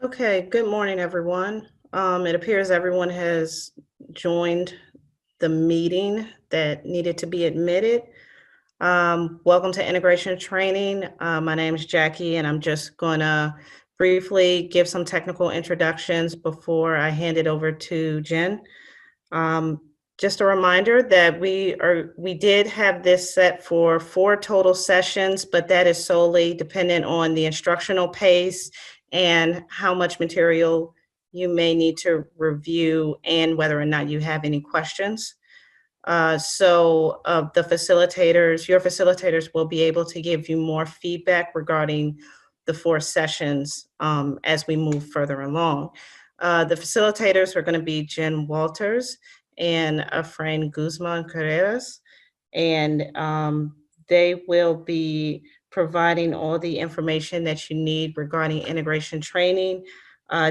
Okay, good morning, everyone. It appears everyone has joined the meeting that needed to be admitted. Welcome to Integration Training. My name is Jackie, and I'm just going to briefly give some technical introductions before I hand it over to Jen. Um, just a reminder that we did have this set for 4 total sessions, but that is solely dependent on the instructional pace and how much material you may need to review and whether or not you have any questions. So your facilitators will be able to give you more feedback regarding the 4 sessions as we move further along. The facilitators are going to be Jen Walters and Efrain Guzman Carreras, and they will be providing all the information that you need regarding integration training.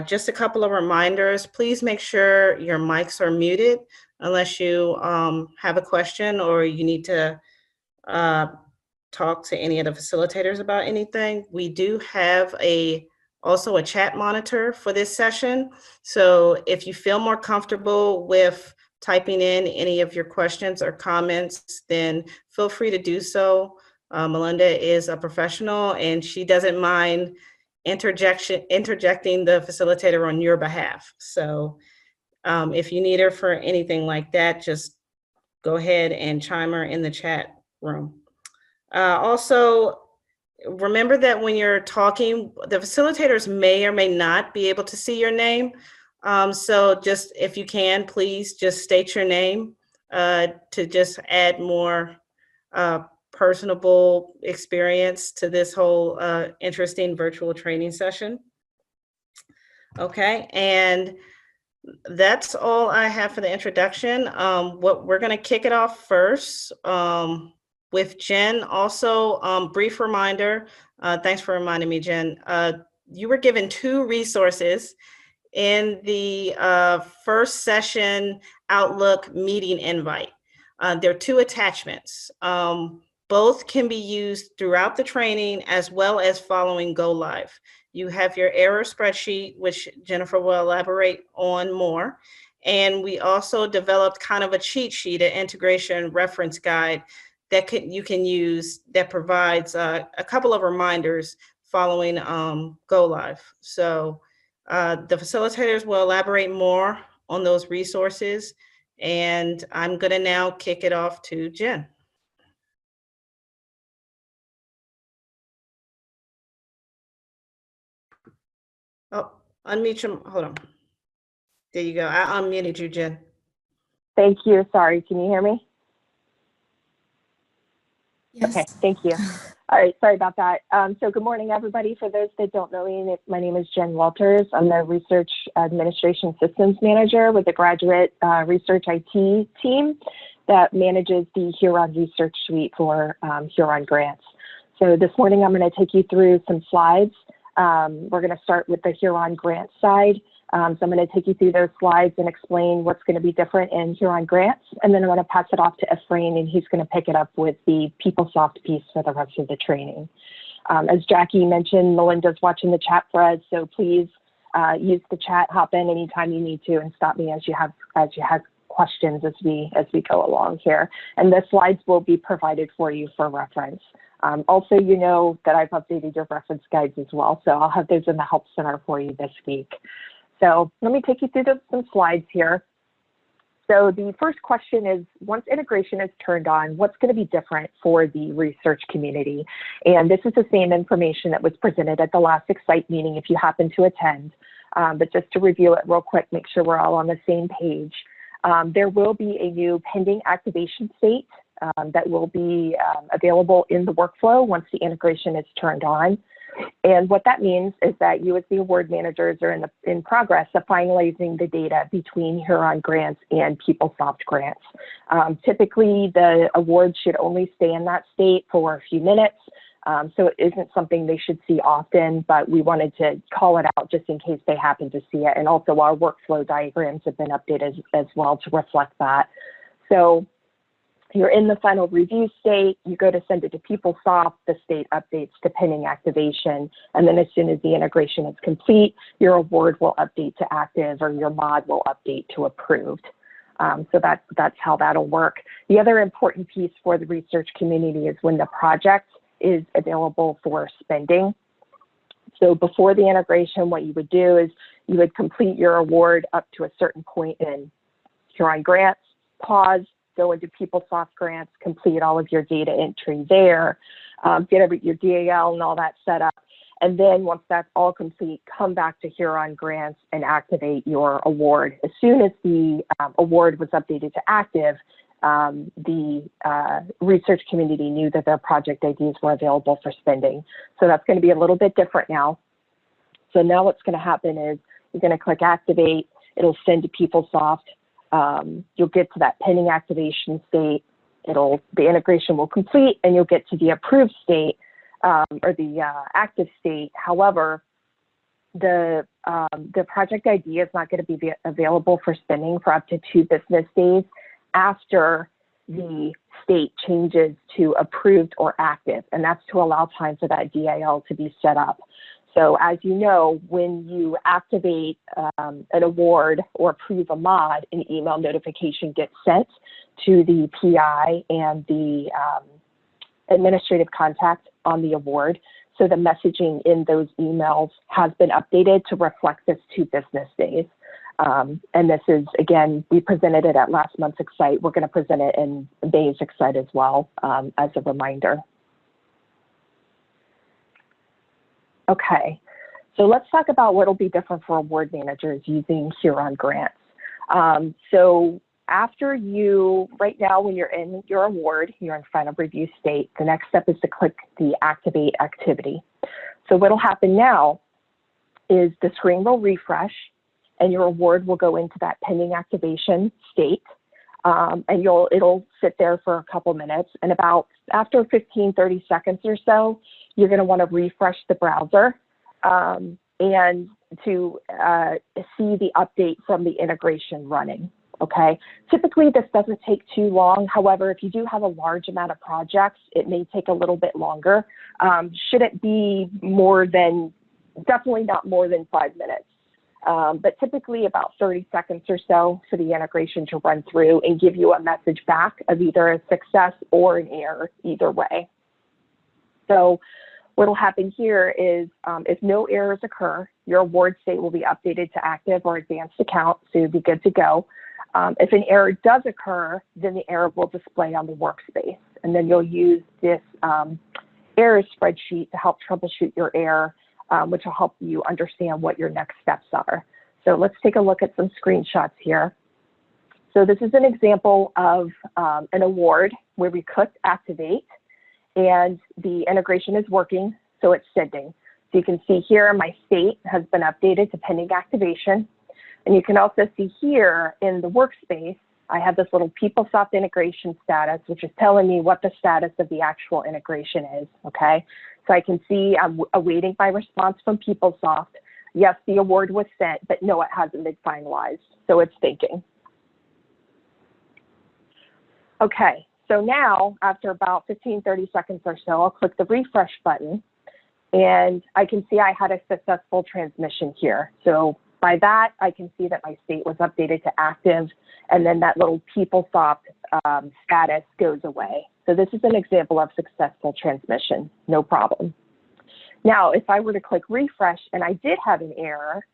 Just a couple of reminders, please make sure your mics are muted unless you have a question or you need to uh, talk to any of the facilitators about anything. We do have also a chat monitor for this session. So if you feel more comfortable with typing in any of your questions or comments, then feel free to do so. Melinda is a professional and she doesn't mind interjecting the facilitator on your behalf. So if you need her for anything like that, just go ahead and chime her in the chat room. Also, remember that when you're talking, the facilitators may or may not be able to see your name. So just if you can, please just state your name to just add more personable experience to this whole interesting virtual training session. Okay, and that's all I have for the introduction. What we're going to kick it off first with Jen. Also, brief reminder. Thanks for reminding me, Jen. You were given 2 resources in the first session Outlook meeting invite. There are 2 attachments. Both can be used throughout the training as well as following go live. You have your error spreadsheet, which Jennifer will elaborate on more. And we also developed kind of a cheat sheet, an integration reference guide that you can use that provides a couple of reminders following go live. So the facilitators will elaborate more on those resources. And I'm going to now kick it off to Jen. Oh, unmute your, hold on. There you go. I unmuted you, Jen. Thank you. Sorry, can you hear me? Yes. Okay, thank you. All right, sorry about that. So good morning, everybody. For those that don't know me, my name is Jen Walters. I'm the Research Administration Systems Manager with the Graduate Research IT team that manages the Huron Research Suite for Huron grants. So this morning, I'm going to take you through some slides. We're going to start with the Huron grant side. So I'm going to take you through those slides and explain what's going to be different in Huron grants. And then I'm going to pass it off to Efrain, and he's going to pick it up with the PeopleSoft piece for the rest of the training. As Jackie mentioned, Melinda's watching the chat thread, so please use the chat, hop in anytime you need to, and stop me as you have questions as we go along here. And the slides will be provided for you for reference. Also, you know that I've updated your reference guides as well, so I'll have those in the Help Center for you this week. So let me take you through some slides here. So the first question is, once integration is turned on, what's going to be different for the research community? And this is the same information that was presented at the last Excite meeting if you happen to attend. But just to review it real quick, make sure we're all on the same page. There will be a new pending activation state that will be available in the workflow once the integration is turned on. And what that means is that you as the award managers are in progress of finalizing the data between Huron grants and PeopleSoft grants. Typically, the awards should only stay in that state for a few minutes. So it isn't something they should see often, but we wanted to call it out just in case they happen to see it. And also our workflow diagrams have been updated as well to reflect that. So You're in the final review state, you go to send it to PeopleSoft, the state updates to pending activation, and then as soon as the integration is complete, your award will update to active or your mod will update to approved. So that's how that'll work. The other important piece for the research community is when the project is available for spending. So before the integration, what you would do is you would complete your award up to a certain point in Huron Grants, pause, go into PeopleSoft Grants, complete all of your data entry there, get your DAL and all that set up. And then once that's all complete, come back to Huron Grants and activate your award. As soon as the award was updated to active, the research community knew that their project IDs were available for spending. So that's going to be a little bit different now. So now what's going to happen is you're going to click activate. It'll send to PeopleSoft. You'll get to that pending activation state. The integration will complete and you'll get to the approved state or the active state. However, the project ID is not going to be available for spending for up to 2 business days after the state changes to approved or active, and that's to allow time for that DIL to be set up. So as you know, when you activate an award or approve a mod, an email notification gets sent to the PI and the administrative contact on the award. So the messaging in those emails has been updated to reflect this 2 business days. And this is, again, we presented it at last month's Excite. We're going to present it in May's Excite as well as a reminder. Okay, so let's talk about what will be different for award managers using Huron Grants. So after right now when you're in your award, you're in final review state, the next step is to click the activate activity. So what'll happen now is the screen will refresh and your award will go into that pending activation state. And it'll sit there for a couple minutes, and after 15-30 seconds or so, you're going to want to refresh the browser and to see the update from the integration running. Okay, typically this doesn't take too long. However, if you do have a large amount of projects, it may take a little bit longer. Shouldn't be definitely not more than 5 minutes. But typically about 30 seconds or so for the integration to run through and give you a message back of either a success or an error, either way. So what will happen here is if no errors occur, your award state will be updated to active or advanced account, so you'll be good to go. If an error does occur, then the error will display on the workspace, and then you'll use this error spreadsheet to help troubleshoot your error, which will help you understand what your next steps are. So let's take a look at some screenshots here. So this is an example of an award where we clicked activate and the integration is working, so it's sending. So you can see here my state has been updated to pending activation. And you can also see here in the workspace, I have this little PeopleSoft integration status, which is telling me what the status of the actual integration is, okay? So I can see I'm awaiting my response from PeopleSoft. Yes, the award was sent, but no, it hasn't been finalized. So it's thinking. Okay, so now after about 15-30 seconds or so, I'll click the refresh button and I can see I had a successful transmission here. So by that, I can see that my state was updated to active, and then that little PeopleSoft status goes away. So this is an example of successful transmission, no problem. Now, if I were to click refresh and I did have an error,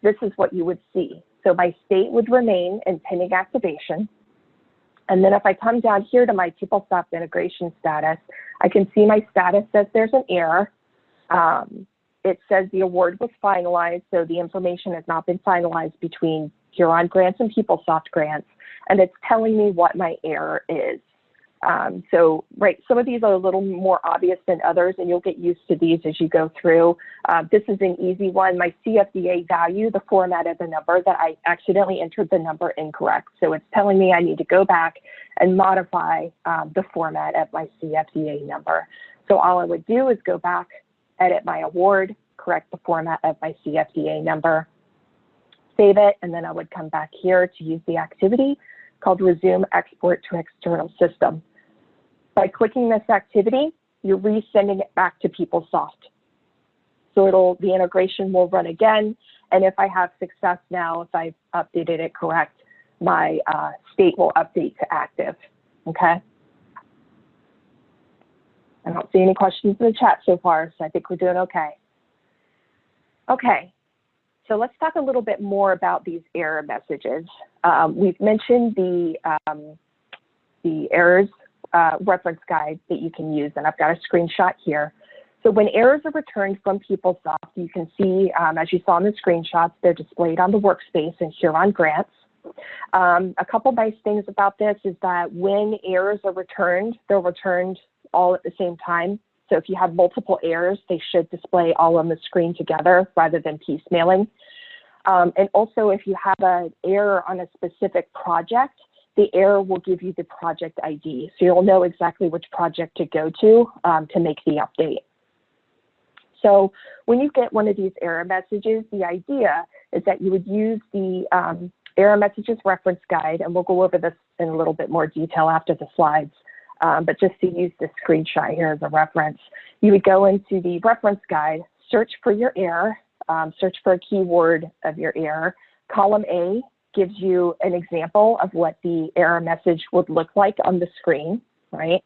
this is what you would see. So my state would remain in pending activation. And then if I come down here to my PeopleSoft integration status, I can see my status says there's an error. It says the award was finalized, so the information has not been finalized between Huron Grants and PeopleSoft Grants, and it's telling me what my error is. So, right, some of these are a little more obvious than others, and you'll get used to these as you go through. This is an easy one. My CFDA value, the format of the number, that I accidentally entered the number incorrect. So it's telling me I need to go back and modify the format of my CFDA number. So all I would do is go back, edit my award, correct the format of my CFDA number, save it, and then I would come back here to use the activity called Resume Export to External System. By clicking this activity, you're resending it back to PeopleSoft. So the integration will run again, and if I have success now, if I've updated it correct, my state will update to active, okay? I don't see any questions in the chat so far, so I think we're doing okay. Okay, so let's talk a little bit more about these error messages. We've mentioned the errors reference guide that you can use, and I've got a screenshot here. So when errors are returned from PeopleSoft, you can see, as you saw in the screenshots, they're displayed on the workspace in Huron Grants. A couple nice things about this is that when errors are returned, they're returned all at the same time. So if you have multiple errors, they should display all on the screen together rather than piecemealing. And also, if you have an error on a specific project, the error will give you the project ID. So you'll know exactly which project to go to make the update. So when you get one of these error messages, the idea is that you would use the error messages reference guide, and we'll go over this in a little bit more detail after the slides. But just to use this screenshot here as a reference, you would go into the reference guide, search for your error, search for a keyword of your error. Column A gives you an example of what the error message would look like on the screen, right?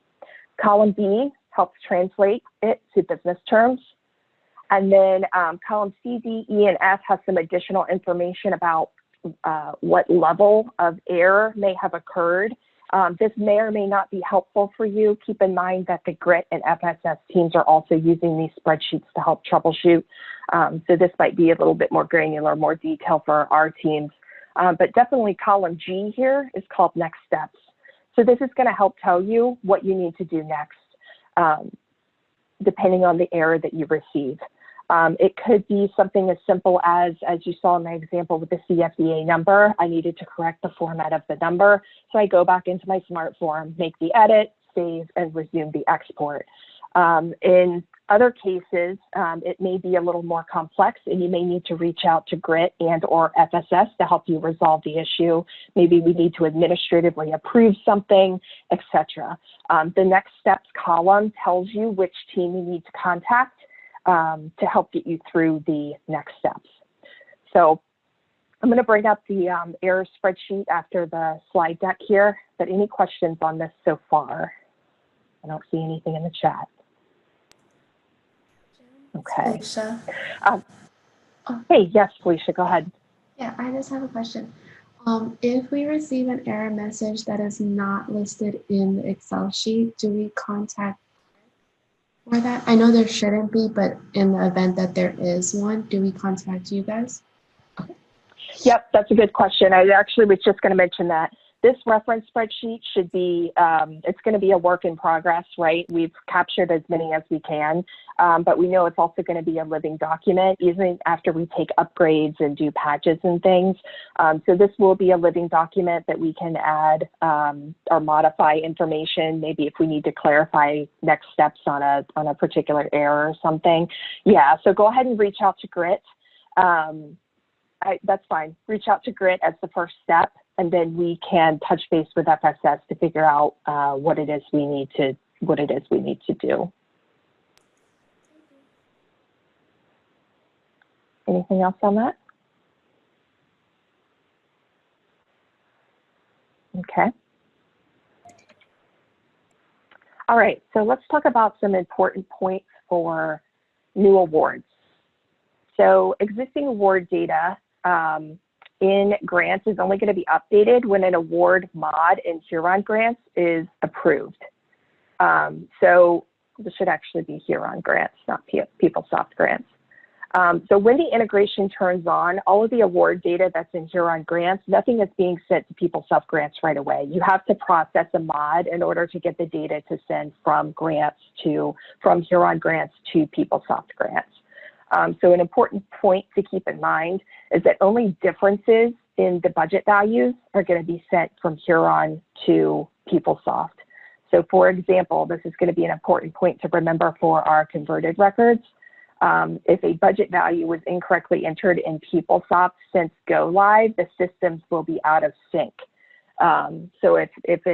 Column B helps translate it to business terms. And then column C, D, E, and F has some additional information about what level of error may have occurred. This may or may not be helpful for you. Keep in mind that the GRIT and FSS teams are also using these spreadsheets to help troubleshoot. So this might be a little bit more granular, more detail for our teams. But definitely column G here is called next steps. So this is going to help tell you what you need to do next, depending on the error that you receive. It could be something as simple as you saw in my example with the CFDA number, I needed to correct the format of the number. So I go back into my smart form, make the edit, save, and resume the export. In other cases, it may be a little more complex, and you may need to reach out to GRIT and or FSS to help you resolve the issue. Maybe we need to administratively approve something, etc. The next steps column tells you which team you need to contact to help get you through the next steps. So I'm going to bring up the error spreadsheet after the slide deck here, but any questions on this so far? I don't see anything in the chat. Okay. Felicia. Hey, yes, Felicia, go ahead. Yeah, I just have a question. If we receive an error message that is not listed in the Excel sheet, do we contact for that? I know there shouldn't be, but in the event that there is one, do we contact you guys? Yep, that's a good question. I actually was just going to mention that. This reference spreadsheet should be, it's going to be a work in progress, right? We've captured as many as we can, but we know it's also going to be a living document, even after we take upgrades and do patches and things. So this will be a living document that we can add or modify information, maybe if we need to clarify next steps on a particular error or something. Yeah, so go ahead and reach out to GRIT. That's fine. Reach out to GRIT as the first step, and then we can touch base with FSS to figure out what it is we need to do. Anything else on that? Okay. All right, so let's talk about some important points for new awards. So existing award data in grants is only going to be updated when an award mod in Huron Grants is approved. So this should actually be Huron Grants, not PeopleSoft Grants. So when the integration turns on, all of the award data that's in Huron Grants, nothing is being sent to PeopleSoft Grants right away. You have to process a mod in order to get the data to send from Huron Grants to PeopleSoft Grants. So an important point to keep in mind is that only differences in the budget values are going to be sent from Huron to PeopleSoft. So for example, this is going to be an important point to remember for our converted records. If a budget value was incorrectly entered in PeopleSoft since go live, the systems will be out of sync. So if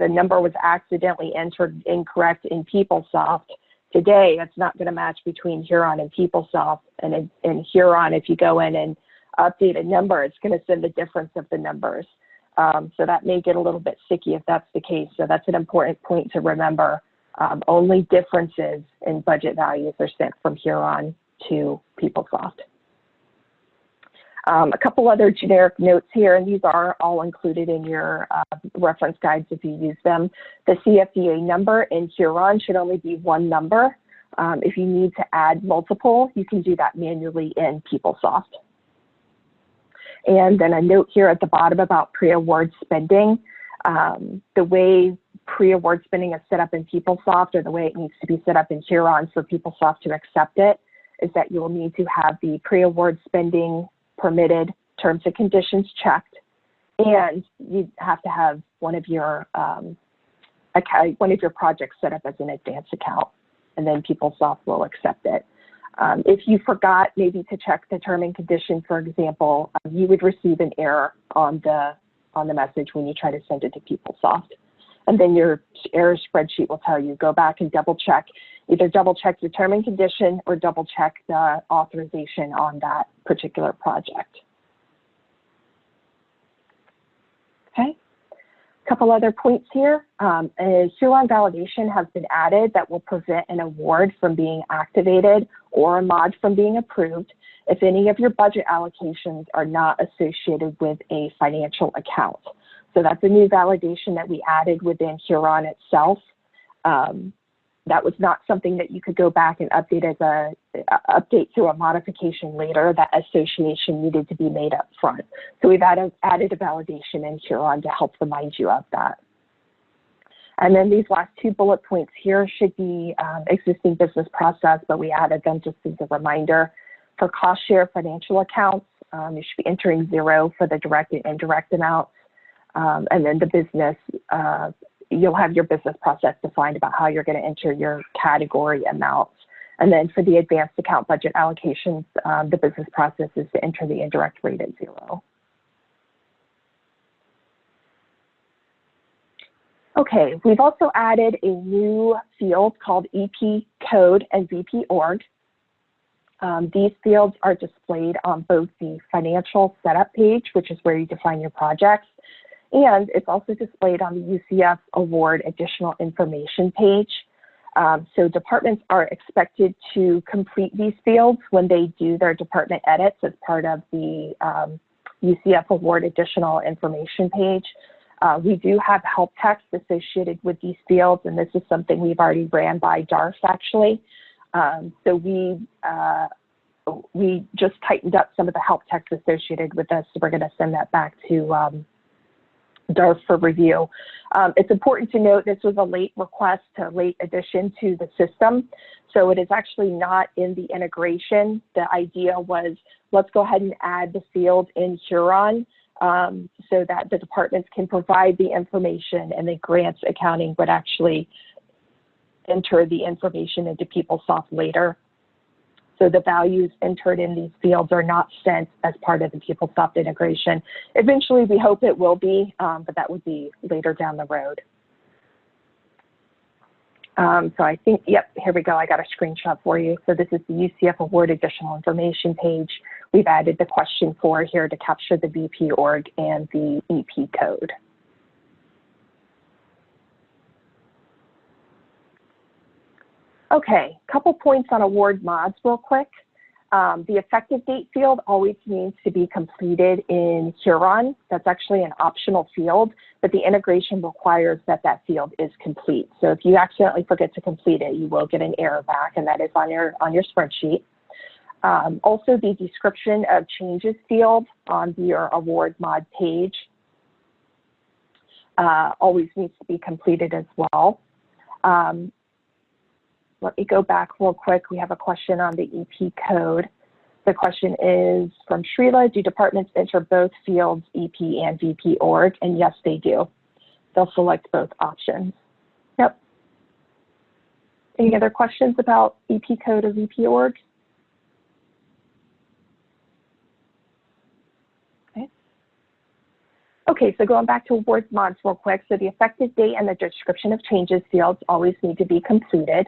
a number was accidentally entered incorrect in PeopleSoft, today it's not going to match between Huron and PeopleSoft. And in Huron, if you go in and update a number, it's going to send the difference of the numbers. So that may get a little bit sticky if that's the case. So that's an important point to remember. Only differences in budget values are sent from Huron to PeopleSoft. A couple other generic notes here, and these are all included in your reference guides if you use them. The CFDA number in Huron should only be one number. If you need to add multiple, you can do that manually in PeopleSoft. And then a note here at the bottom about pre-award spending. The way pre-award spending is set up in PeopleSoft, or the way it needs to be set up in Huron for PeopleSoft to accept it, is that you will need to have the pre-award spending permitted terms and conditions checked, and you have to have one of your projects set up as an advance account, and then PeopleSoft will accept it. If you forgot maybe to check the term and condition, for example, you would receive an error on the message when you try to send it to PeopleSoft. And then your error spreadsheet will tell you, go back and double check, either double check the term and condition or double check the authorization on that particular project. Okay, a couple other points here. A Huron validation has been added that will prevent an award from being activated or a mod from being approved if any of your budget allocations are not associated with a financial account. So that's a new validation that we added within Huron itself. That was not something that you could go back and update as update through a modification later. That association needed to be made up front. So we've added a validation in Huron to help remind you of that. And then these last two bullet points here should be existing business process, but we added them just as a reminder. For cost share financial accounts, you should be entering 0 for the direct and indirect amounts. And then the business, you'll have your business process defined about how you're going to enter your category amounts. And then for the advanced account budget allocations, the business process is to enter the indirect rate at 0. Okay, we've also added a new field called EP code and VP org. These fields are displayed on both the financial setup page, which is where you define your projects, and it's also displayed on the UCF award additional information page. So departments are expected to complete these fields when they do their department edits as part of the UCF award additional information page. We do have help text associated with these fields, and this is something we've already ran by DARF actually. So we just tightened up some of the help text associated with this, so we're going to send that back to DARF for review. It's important to note this was a late request, a late addition to the system, so it is actually not in the integration. The idea was, let's go ahead and add the field in Huron so that the departments can provide the information, and the grants accounting would actually enter the information into PeopleSoft later. So the values entered in these fields are not sent as part of the PeopleSoft integration. Eventually, we hope it will be, but that would be later down the road. So I think, yep, here we go. I got a screenshot for you. So this is the UCF award additional information page. We've added the question 4 here to capture the VP org and the EP code. Okay, couple points on award mods real quick. The effective date field always needs to be completed in Huron. That's actually an optional field, but the integration requires that that field is complete. So if you accidentally forget to complete it, you will get an error back, and that is on your spreadsheet. Also, the description of changes field on your award mod page always needs to be completed as well. Let me go back real quick. We have a question on the EP code. The question is from Shrila, do departments enter both fields, EP and VP org? And yes, they do. They'll select both options. Yep. Any other questions about EP code or VP org? Okay. Okay, so going back to award mods real quick. So the effective date and the description of changes fields always need to be completed.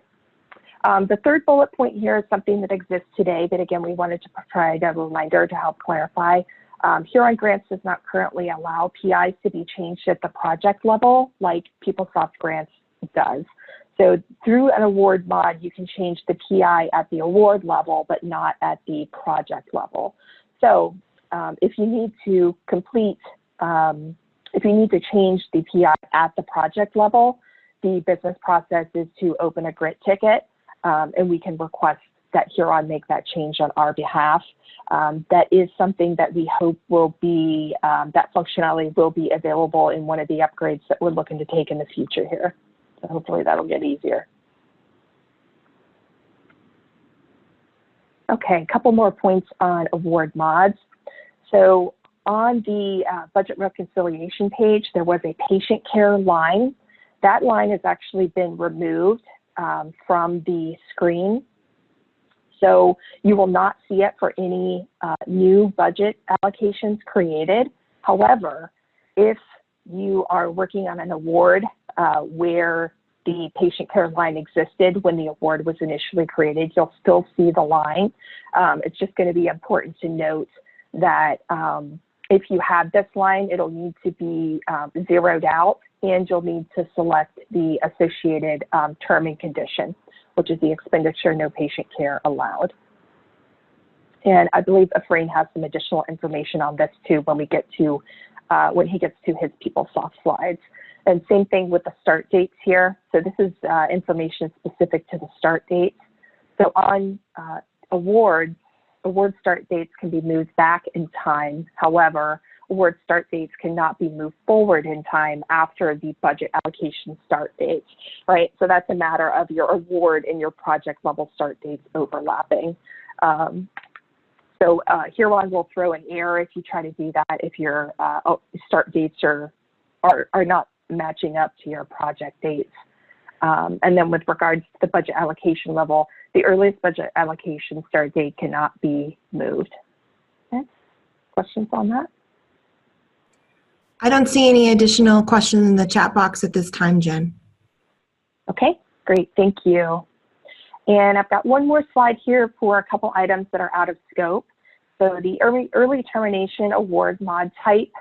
The third bullet point here is something that exists today, but again, we wanted to provide a reminder to help clarify. Huron Grants does not currently allow PIs to be changed at the project level like PeopleSoft Grants does. So through an award mod, you can change the PI at the award level, but not at the project level. So if you need to complete, if you need to change the PI at the project level, the business process is to open a grit ticket, and we can request that Huron make that change on our behalf. That is something that we hope will be, that functionality will be available in one of the upgrades that we're looking to take in the future here. So hopefully that'll get easier. Okay, a couple more points on award mods. So on the budget reconciliation page, there was a patient care line. That line has actually been removed from the screen. So you will not see it for any new budget allocations created. However, if you are working on an award where the patient care line existed when the award was initially created, you'll still see the line. It's just going to be important to note that if you have this line, it'll need to be zeroed out, and you'll need to select the associated term and condition, which is the expenditure no patient care allowed. And I believe Efrain has some additional information on this too when we get to when he gets to his PeopleSoft slides. And same thing with the start dates here. So this is information specific to the start dates. So on award start dates can be moved back in time. However, award start dates cannot be moved forward in time after the budget allocation start dates, right? So that's a matter of your award and your project level start dates overlapping. So Huron will throw an error if you try to do that, if your start dates are not matching up to your project dates. And then with regards to the budget allocation level, the earliest budget allocation start date cannot be moved. Okay. Questions on that? I don't see any additional questions in the chat box at this time, Jen. Okay, great, thank you. And I've got one more slide here for a couple items that are out of scope. So the early termination award mod type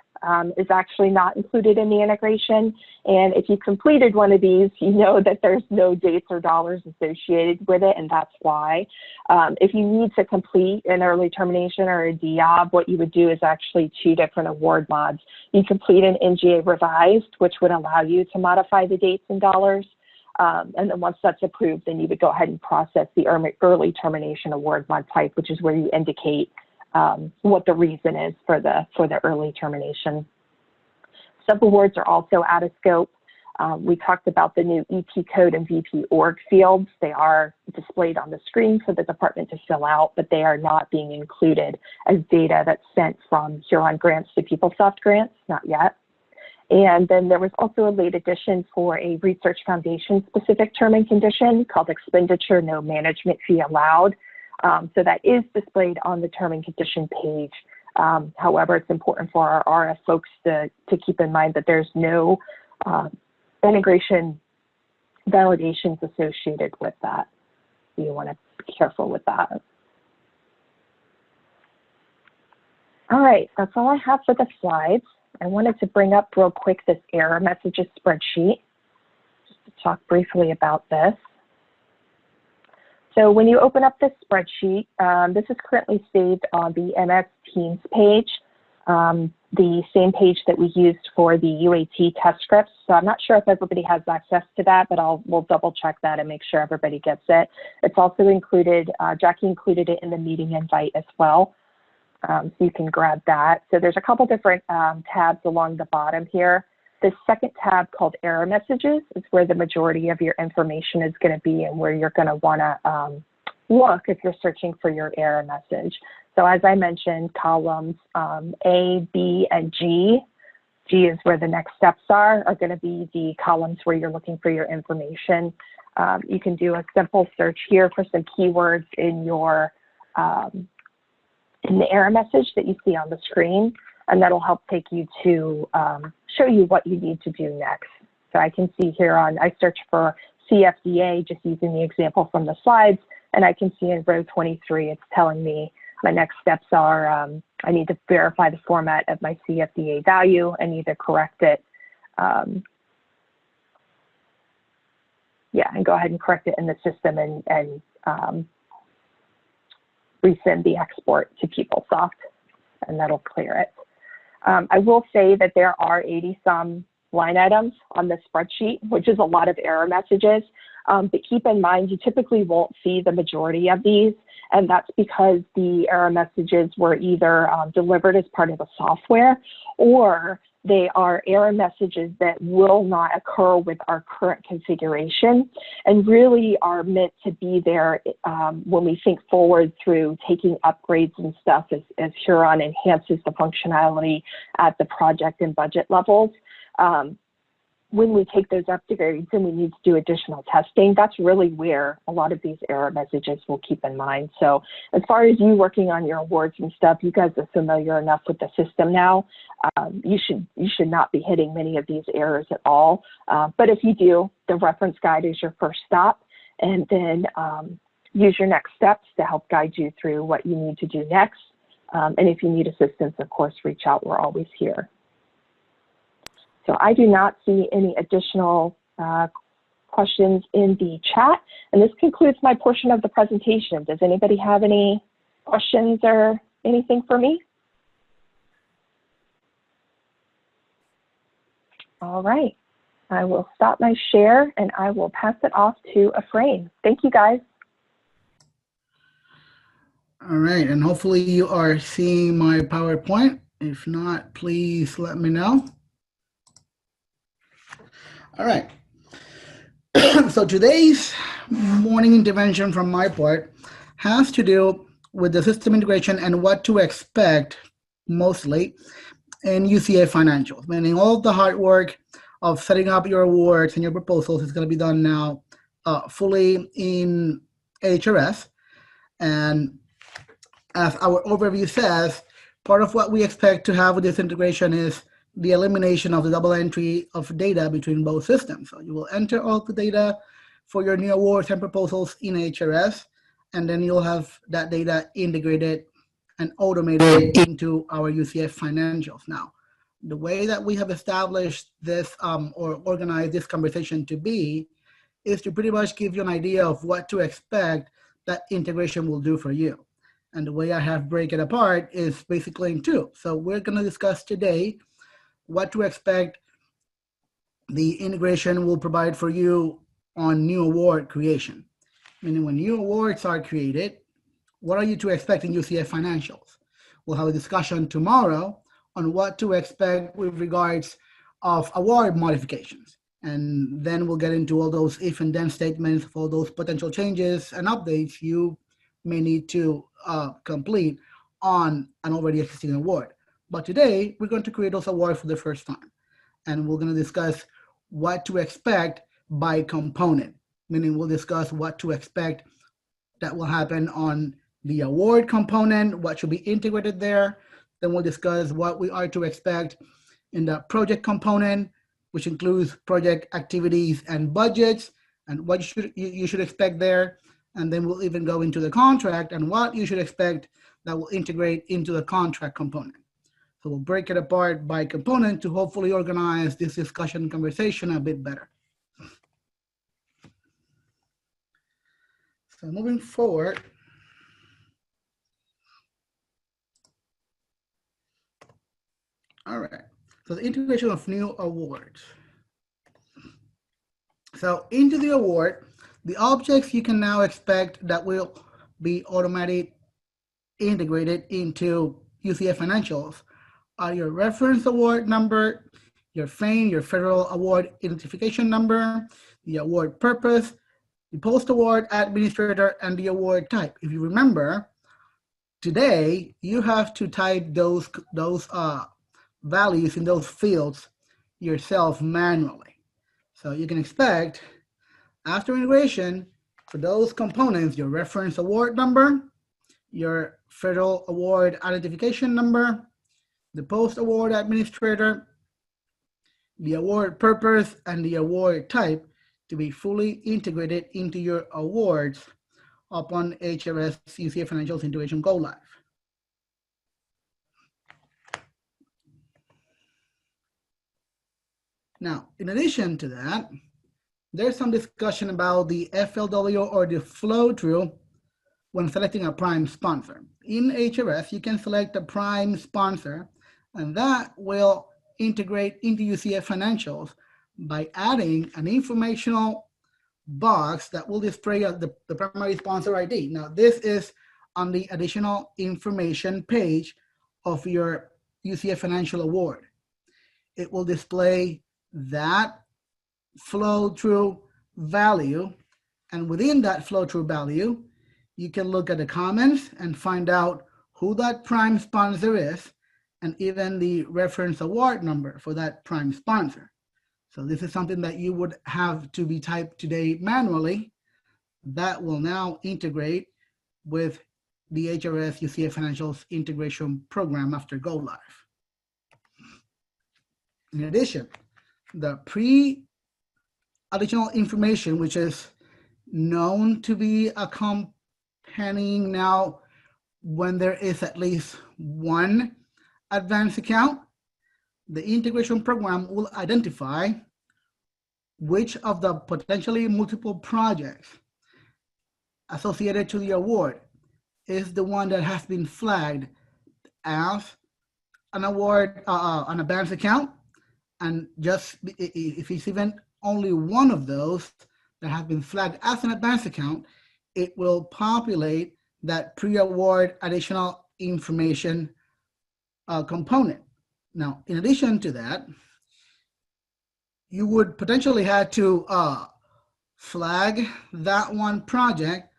is actually not included in the integration. And if you completed one of these, you know that there's no dates or dollars associated with it, and that's why. If you need to complete an early termination or a DIOB, what you would do is actually two different award mods. You complete an NGA revised, which would allow you to modify the dates and dollars. And then once that's approved, then you would go ahead and process the early termination award mod type, which is where you indicate what the reason is for the early termination. Sub-awards are also out of scope. We talked about the new EP code and VP org fields. They are displayed on the screen for the department to fill out, but they are not being included as data that's sent from Huron Grants to PeopleSoft Grants, not yet. And then there was also a late addition for a Research Foundation specific term and condition called expenditure no management fee allowed. So that is displayed on the term and condition page. However, it's important for our RF folks to keep in mind that there's no integration validations associated with that. So you want to be careful with that. All right, that's all I have for the slides. I wanted to bring up real quick this error messages spreadsheet, just to talk briefly about this. So when you open up this spreadsheet, this is currently saved on the MS Teams page, the same page that we used for the UAT test scripts. So I'm not sure if everybody has access to that, but we'll double check that and make sure everybody gets it. It's also included, Jackie included it in the meeting invite as well. So you can grab that. So there's a couple different tabs along the bottom here. The second tab called error messages is where the majority of your information is going to be and where you're going to want to look if you're searching for your error message. So as I mentioned, columns A, B, and G. G is where the next steps are going to be the columns where you're looking for your information. You can do a simple search here for some keywords in your in the error message that you see on the screen. and that'll help take you to show you what you need to do next. So I can see here I search for CFDA, just using the example from the slides, and I can see in row 23, it's telling me my next steps are I need to verify the format of my CFDA value and either correct it, and go ahead and correct it in the system and resend the export to PeopleSoft, and that'll clear it. I will say that there are 80-some line items on this spreadsheet, which is a lot of error messages. But keep in mind, you typically won't see the majority of these, and that's because the error messages were either delivered as part of the software, or they are error messages that will not occur with our current configuration and really are meant to be there when we think forward through taking upgrades and stuff as Huron enhances the functionality at the project and budget levels. When we take those upgrades and we need to do additional testing, that's really where a lot of these error messages will keep in mind. So as far as you working on your awards and stuff, you guys are familiar enough with the system now. You should not be hitting many of these errors at all. But if you do, the reference guide is your first stop, and then use your next steps to help guide you through what you need to do next. And if you need assistance, of course, reach out. We're always here. So I do not see any additional questions in the chat. And this concludes my portion of the presentation. Does anybody have any questions or anything for me? All right. I will stop my share and I will pass it off to Efrain. Thank you, guys. All right. And hopefully you are seeing my PowerPoint. If not, please let me know. All right. So today's morning intervention from my part has to do with the system integration and what to expect mostly in UCF financials, meaning all the hard work of setting up your awards and your proposals is going to be done now fully in HRS. And as our overview says, part of what we expect to have with this integration is the elimination of the double entry of data between both systems. So you will enter all the data for your new awards and proposals in HRS, and then you'll have that data integrated and automated into our UCF financials. Now, the way that we have established this or organized this conversation to be is to pretty much give you an idea of what to expect that integration will do for you. And the way I have break it apart is basically in two. So we're going to discuss today what to expect the integration will provide for you on new award creation. Meaning when new awards are created, what are you to expect in UCF financials? We'll have a discussion tomorrow on what to expect with regards of award modifications. And then we'll get into all those if and then statements for those potential changes and updates you may need to complete on an already existing award. But today, we're going to create those awards for the first time. And we're going to discuss what to expect by component, meaning we'll discuss what to expect that will happen on the award component, what should be integrated there. Then we'll discuss what we are to expect in the project component, which includes project activities and budgets, and what you should expect there. And then we'll even go into the contract and what you should expect that will integrate into the contract component. So we'll break it apart by component to hopefully organize this discussion conversation a bit better. So moving forward, all right. So the integration of new awards. So into the award, the objects you can now expect that will be automatically integrated into UCF financials are your reference award number, your FAIN, your federal award identification number, the award purpose, the post-award administrator, and the award type. If you remember, today you have to type those values in those fields yourself manually. So you can expect after integration for those components, your reference award number, your federal award identification number, the post-award administrator, the award purpose, and the award type to be fully integrated into your awards upon HRS UCF Financial's integration go live. Now, in addition to that, there's some discussion about the FLW or the flow through when selecting a prime sponsor. In HRS, you can select a prime sponsor, and that will integrate into UCF Financials by adding an informational box that will display the primary sponsor ID. Now, this is on the additional information page of your UCF Financial Award. It will display that flow through value, and within that flow through value, you can look at the comments and find out who that prime sponsor is, and even the reference award number for that prime sponsor. So this is something that you would have to be typed today manually. That will now integrate with the HRS UCF Financials integration program after go live. In addition, the additional information, which is known to be accompanying now when there is at least one advanced account, the integration program will identify which of the potentially multiple projects associated to the award is the one that has been flagged as an award, an advanced account, and just if it's even only one of those that have been flagged as an advanced account, it will populate that pre-award additional information component. Now, in addition to that, you would potentially have to flag that one project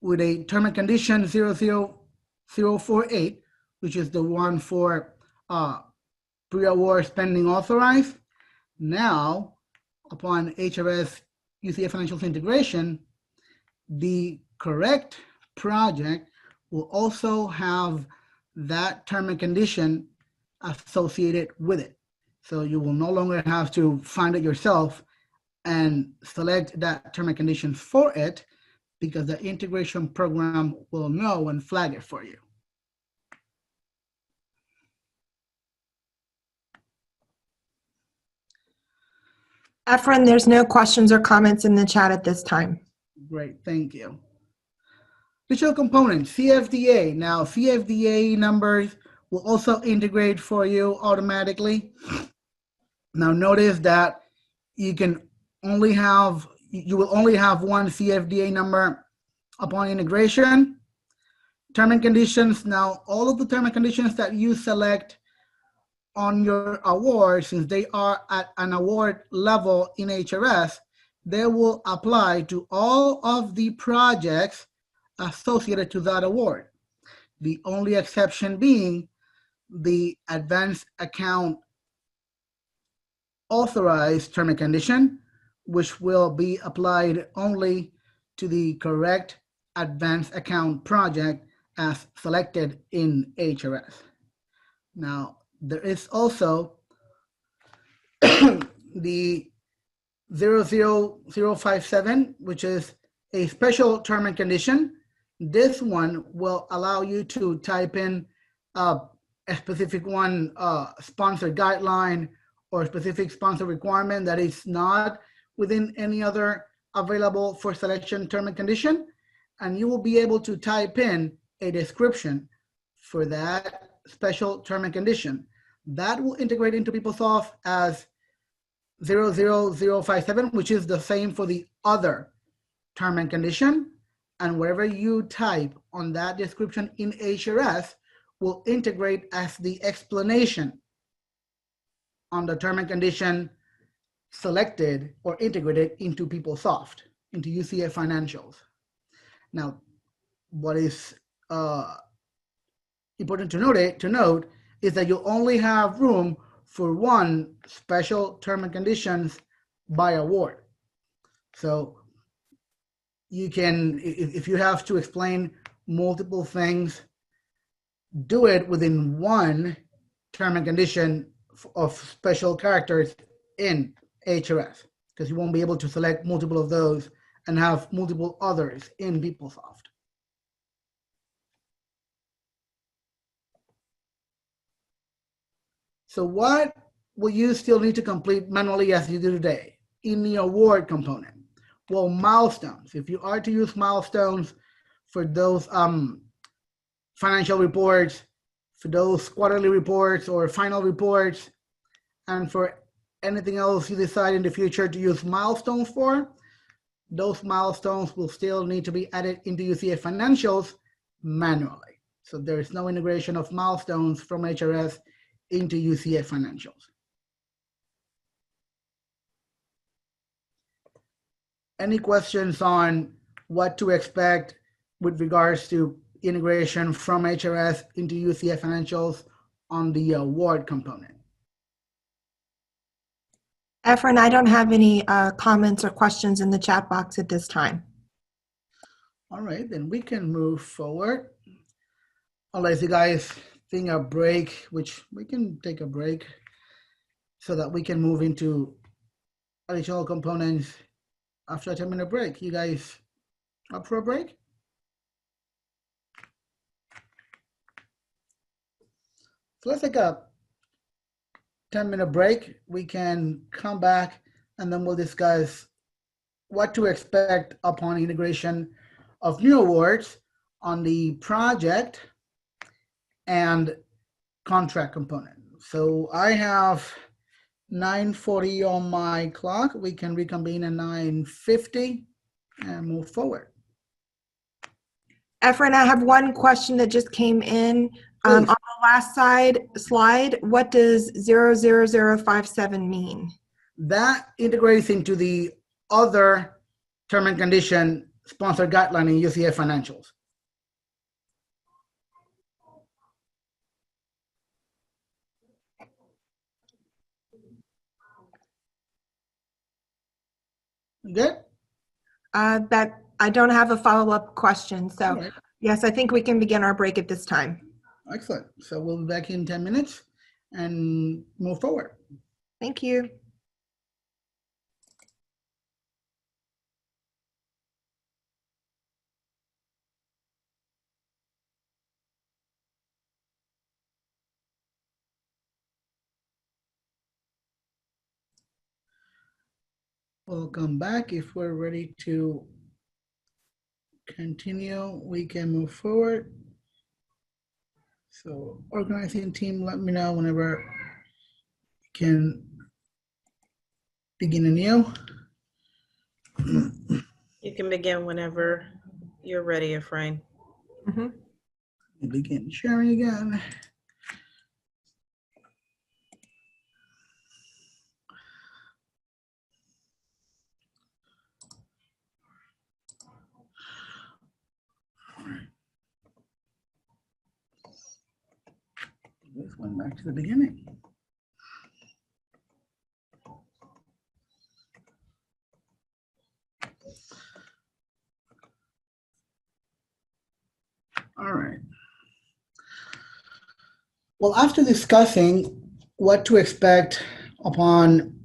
with a term and condition 00048, which is the one for pre-award spending authorized. Now, upon HRS UCF Financials integration, the correct project will also have that term and condition associated with it. So you will no longer have to find it yourself and select that term and conditions for it, because the integration program will know and flag it for you. Efren, there's no questions or comments in the chat at this time. Great, thank you. Digital components, CFDA. Now, CFDA numbers will also integrate for you automatically. Now, notice that you will only have one CFDA number upon integration. Term and conditions. Now, all of the term and conditions that you select on your award, since they are at an award level in HRS, they will apply to all of the projects associated to that award. The only exception being the advanced account authorized term and condition, which will be applied only to the correct advanced account project as selected in HRS. Now, there is also the 00057, which is a special term and condition. This one will allow you to type in a specific one sponsor guideline or specific sponsor requirement that is not within any other available for selection term and condition. And you will be able to type in a description for that special term and condition. That will integrate into PeopleSoft as 00057, which is the same for the other term and condition. And wherever you type on that description in HRS will integrate as the explanation on the term and condition selected or integrated into PeopleSoft, into UCF Financials. Now, what is important to note is that you only have room for one special term and conditions by award. So you can, if you have to explain multiple things, do it within one term and condition of special characters in HRS, because you won't be able to select multiple of those and have multiple others in PeopleSoft. So what will you still need to complete manually as you do today in the award component? Well, milestones. If you are to use milestones for those financial reports, for those quarterly reports or final reports, and for anything else you decide in the future to use milestones for, those milestones will still need to be added into UCF financials manually. So there is no integration of milestones from HRS into UCF financials. Any questions on what to expect with regards to integration from HRS into UCF financials on the award component? Efren, I don't have any comments or questions in the chat box at this time. All right, then we can move forward. Unless you guys think a break, which we can take a break so that we can move into additional components after a 10-minute break. You guys up for a break? So let's take a 10-minute break. We can come back and then we'll discuss what to expect upon integration of new awards on the project and contract component. So I have 9:40 on my clock. We can reconvene at 9:50 and move forward. Efren, I have one question that just came in. On the last slide, what does 00057 mean? That integrates into the other term and condition sponsored guideline in UCF financials. Good? That I don't have a follow-up question. So All right. yes, I think we can begin our break at this time. Excellent. So we'll be back in 10 minutes and move forward. Thank you. Welcome back. If we're ready to continue, we can move forward. So organizing team, let me know whenever we can begin anew. You can begin whenever you're ready, Efrain. Begin sharing again. This one back to the beginning. All right. Well, after discussing what to expect upon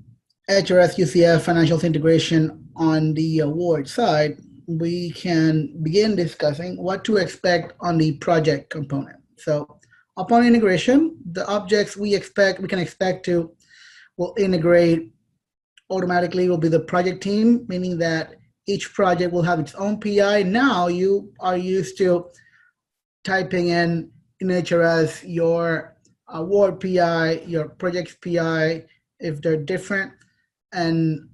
HRS UCF financials integration on the award side, we can begin discussing what to expect on the project component. So upon integration, the objects we can expect to will integrate automatically will be the project team, meaning that each project will have its own PI. Now you are used to typing in HRS your award PI, your project's PI, if they're different, and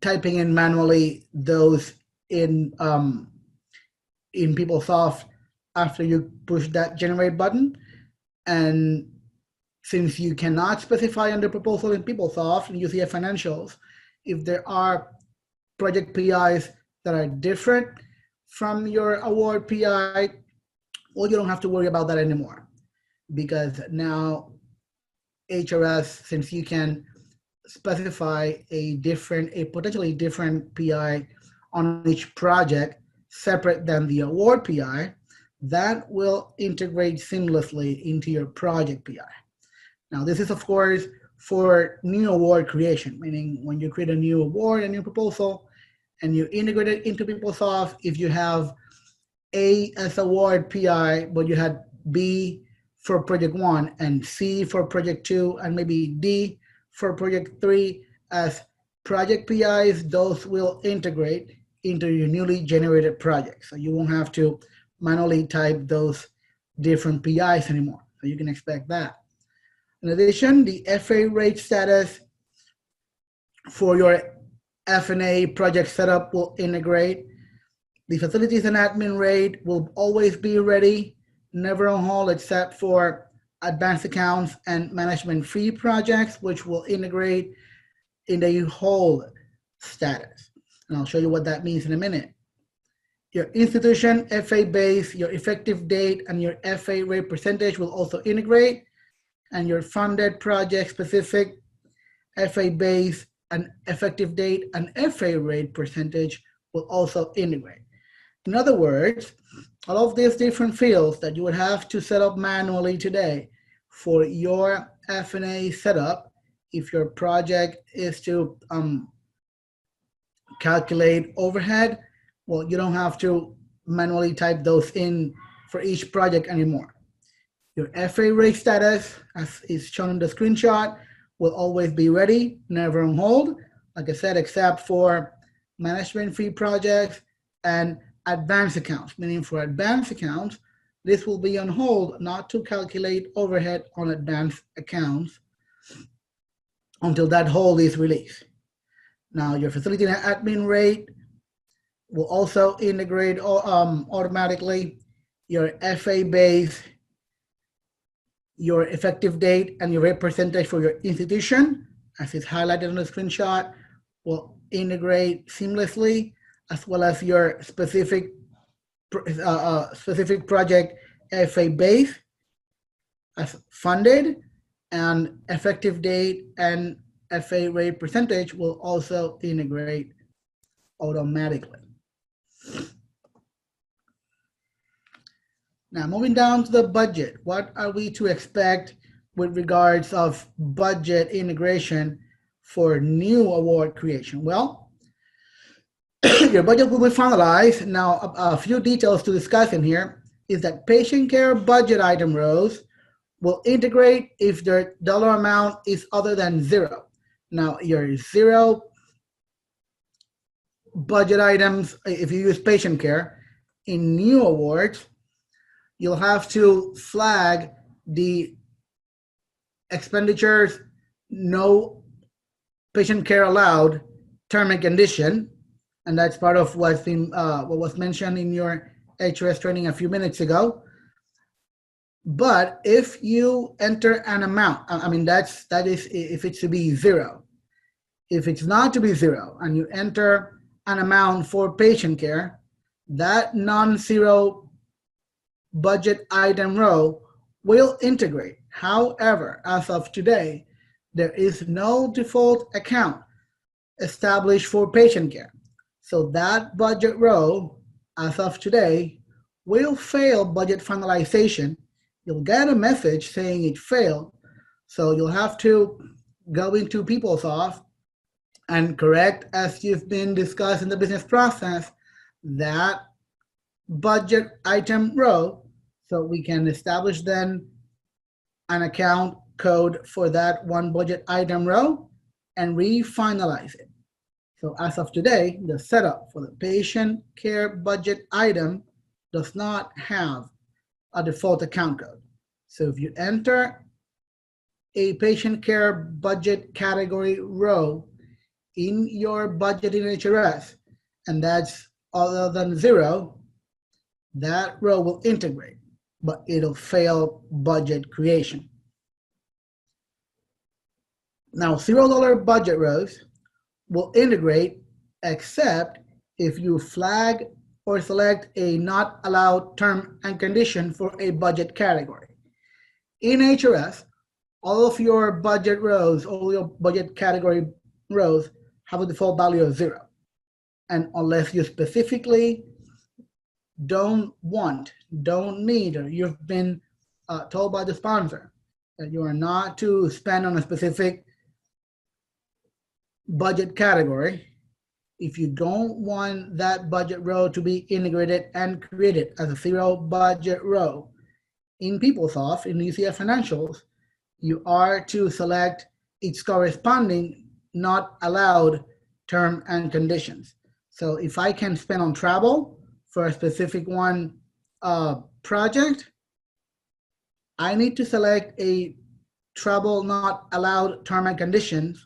typing in manually those in PeopleSoft after you push that generate button. And since you cannot specify under proposal in PeopleSoft and UCF financials, if there are project PIs that are different from your award PI, well, you don't have to worry about that anymore, because now HRS, since you can specify a potentially different PI on each project separate than the award PI, that will integrate seamlessly into your project PI. Now, this is, of course, for new award creation, meaning when you create a new award, a new proposal, and you integrate it into PeopleSoft, if you have A as award PI, but you had B for project 1 and C for project 2 and maybe D for project 3 as project PIs, those will integrate into your newly generated project. So you won't have to manually type those different PIs anymore. So you can expect that. In addition, the FA rate status for your F&A project setup will integrate. The facilities and admin rate will always be ready, never on hold except for advanced accounts and management fee projects, which will integrate in the hold status. And I'll show you what that means in a minute. Your institution FA base, your effective date, and your FA rate percentage will also integrate, and your funded project specific FA base and effective date and FA rate percentage will also integrate. In other words, all of these different fields that you would have to set up manually today for your F&A setup, if your project is to calculate overhead, well, you don't have to manually type those in for each project anymore. Your FA rate status, as is shown in the screenshot, will always be ready, never on hold, like I said, except for management fee projects and advanced accounts, meaning for advanced accounts, this will be on hold not to calculate overhead on advanced accounts until that hold is released. Now, your facility and admin rate will also integrate automatically. Your FA base, your effective date, and your rate percentage for your institution, as is highlighted on the screenshot, will integrate seamlessly, as well as your specific project FA base as funded, and effective date and FA rate percentage will also integrate automatically. Now, moving down to the budget, what are we to expect with regards of budget integration for new award creation? Well, your budget will be finalized. Now, a few details to discuss in here is that patient care budget item rows will integrate if their dollar amount is other than zero. Now, your zero budget items, if you use patient care in new awards, you'll have to flag the expenditures no patient care allowed term and condition, and that's part of what's been what was mentioned in your HRS training a few minutes ago. But if you enter an amount, I mean that is if it's to be zero. If it's not to be zero and you enter an amount for patient care, that non-zero budget item row will integrate. However, as of today, there is no default account established for patient care. So that budget row, as of today, will fail budget finalization. You'll get a message saying it failed. So you'll have to go into PeopleSoft and correct, as you've been discussed in the business process, that budget item row, so we can establish then an account code for that one budget item row and refinalize it. So as of today, the setup for the patient care budget item does not have a default account code. So if you enter a patient care budget category row in your budget in HRS, and that's other than zero, that row will integrate, but it'll fail budget creation. Now, $0 budget rows will integrate except if you flag or select a not allowed term and condition for a budget category. In HRS, all of your budget rows, all your budget category rows have a default value of 0. And unless you specifically don't want don't need, or you've been told by the sponsor that you are not to spend on a specific budget category, if you don't want that budget row to be integrated and created as a zero budget row in PeopleSoft, in UCF Financials, you are to select its corresponding not allowed term and conditions. So if I can spend on travel for a specific one project, I need to select a travel not allowed term and conditions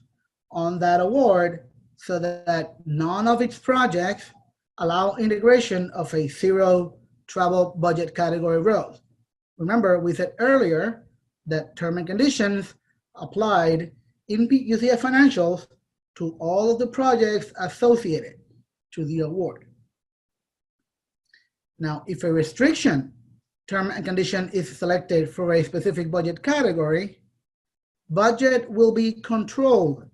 on that award so that none of its projects allow integration of a zero travel budget category rows. Remember, we said earlier that term and conditions applied in UCF Financials to all of the projects associated to the award. Now, if a restriction term and condition is selected for a specific budget category, budget will be controlled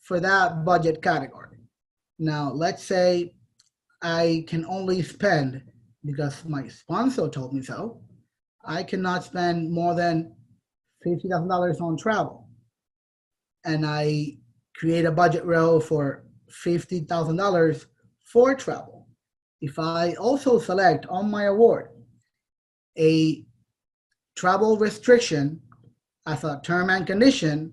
for that budget category. Now, let's say I can only spend, because my sponsor told me so, I cannot spend more than $50,000 on travel. And I create a budget row for $50,000 for travel. If I also select on my award a travel restriction as a term and condition,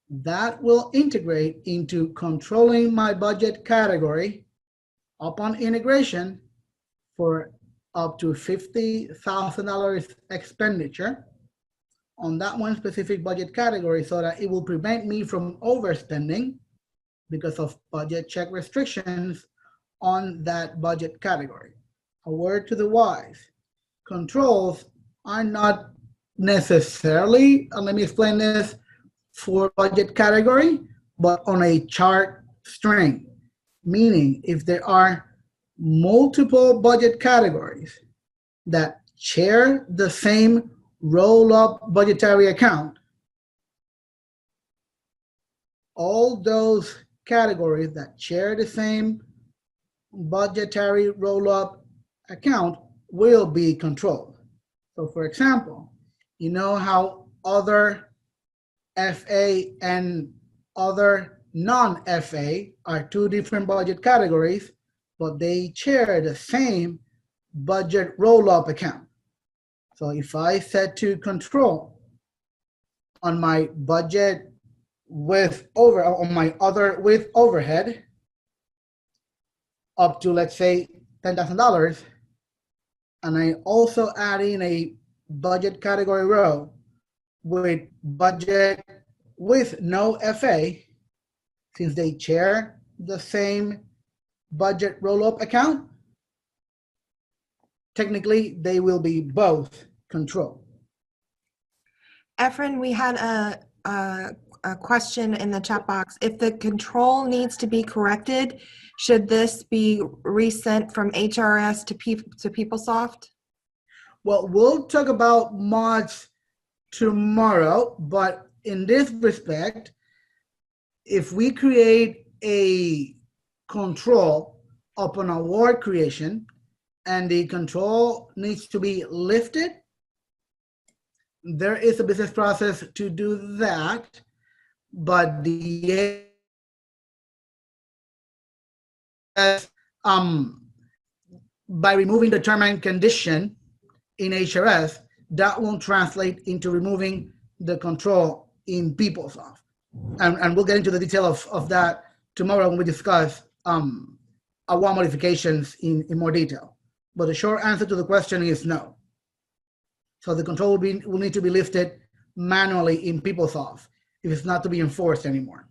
that will integrate into controlling my budget category upon integration for up to $50,000 expenditure on that one specific budget category, so that it will prevent me from overspending because of budget check restrictions on that budget category. A word to the wise: controls are not necessarily, let me explain this, for budget category, but on a chart string. Meaning, if there are multiple budget categories that share the same roll-up budgetary account, all those categories that share the same budgetary roll-up account will be controlled. So for example, you know how other FA and other non-FA are two different budget categories, but they share the same budget roll-up account. So if I set to control on my budget with on my other with overhead up to, let's say, $10,000, and I also add in a budget category row with budget with no FA, since they share the same budget roll-up account, technically they will be both controlled. Efren, we had a question in the chat box. If the control needs to be corrected, should this be resent from HRS to PeopleSoft? Well, we'll talk about mods tomorrow, but in this respect, if we create a control upon award creation and the control needs to be lifted, there is a business process to do that, but the by removing the term and condition in HRS, that won't translate into removing the control in PeopleSoft. And we'll get into the detail of that tomorrow when we discuss award modifications in more detail. But the short answer to the question is no. So the control will need to be lifted manually in PeopleSoft if it's not to be enforced anymore.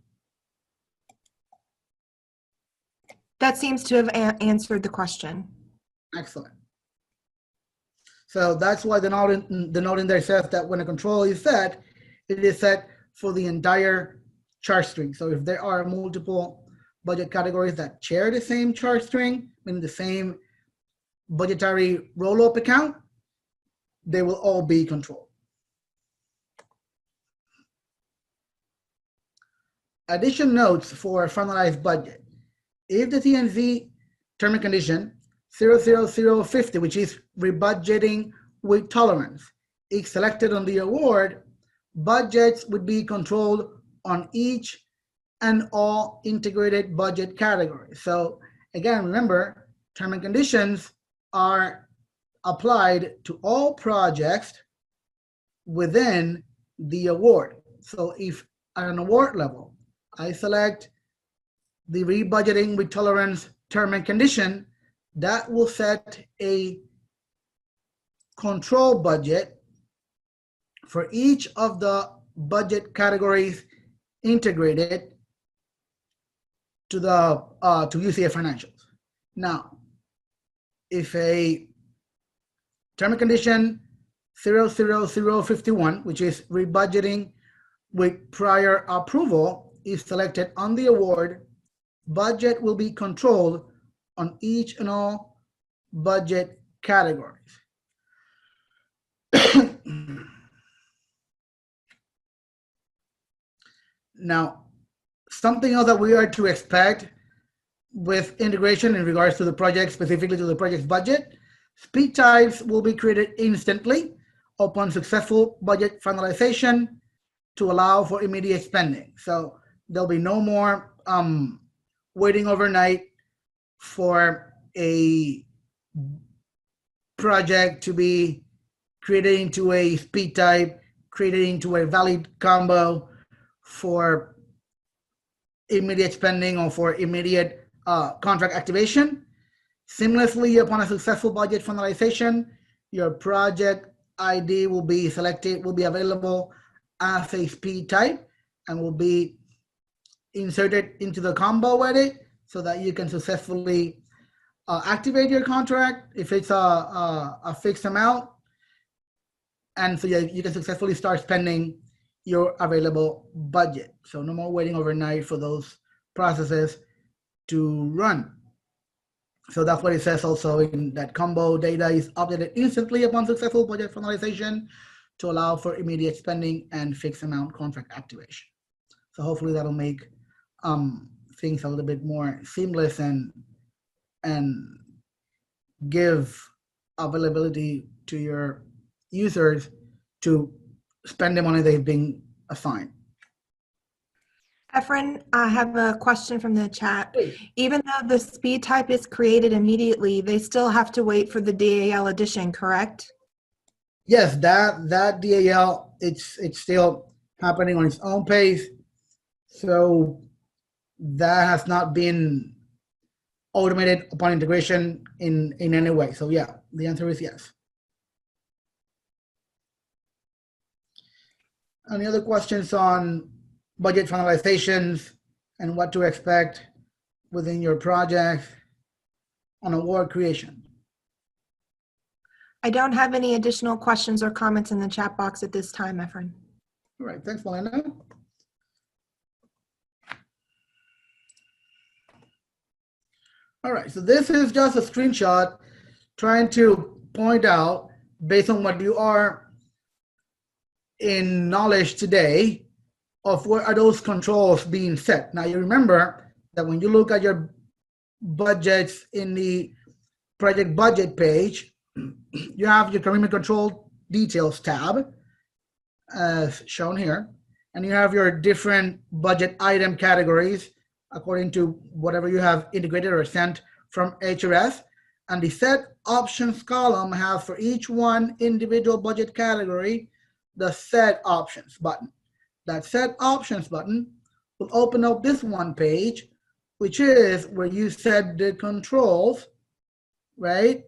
That seems to have answered the question. Excellent. So that's why the note in there says that when a control is set, it is set for the entire chart string. So if there are multiple budget categories that share the same chart string, meaning the same budgetary roll-up account, they will all be controlled. Addition notes for finalized budget. If the T&Z term and condition 00050, which is rebudgeting with tolerance is selected on the award, budgets would be controlled on each and all integrated budget categories. So again, remember, term and conditions are applied to all projects within the award. So if at an award level, I select the rebudgeting with tolerance term and condition, that will set a control budget for each of the budget categories integrated to the to UCF financials. Now, if a term and condition 00051, which is rebudgeting with prior approval, is selected on the award, budget will be controlled on each and all budget categories. Now, something else that we are to expect with integration in regards to the project, specifically to the project's budget, speed types will be created instantly upon successful budget finalization to allow for immediate spending. So there'll be no more waiting overnight for a project to be created into a speed type, created into a valid combo for immediate spending or for immediate contract activation. Seamlessly, upon a successful budget finalization, your project ID will be selected, will be available as a speed type, and will be inserted into the combo edit so that you can successfully activate your contract if it's a fixed amount, and so you can successfully start spending your available budget. So no more waiting overnight for those processes to run. So that's what it says also in that combo data is updated instantly upon successful budget finalization to allow for immediate spending and fixed amount contract activation. So hopefully that'll make things a little bit more seamless and give availability to your users to spend the money they've been assigned. Efren, I have a question from the chat. Please. Even though the speed type is created immediately, they still have to wait for the DAL addition, correct? Yes, that DAL, it's still happening on its own pace. So that has not been automated upon integration in any way. So yeah, the answer is yes. Any other questions on budget finalizations and what to expect within your project on award creation? I don't have any additional questions or comments in the chat box at this time, Efren. All right, thanks, Melinda. All right, so this is just a screenshot trying to point out, based on what you are in knowledge today, of what are those controls being set. Now you remember that when you look at your budgets in the project budget page, you have your commitment control details tab as shown here, and you have your different budget item categories according to whatever you have integrated or sent from HRS. And the set options column has for each one individual budget category the set options button. That set options button will open up this one page, which is where you set the controls, right?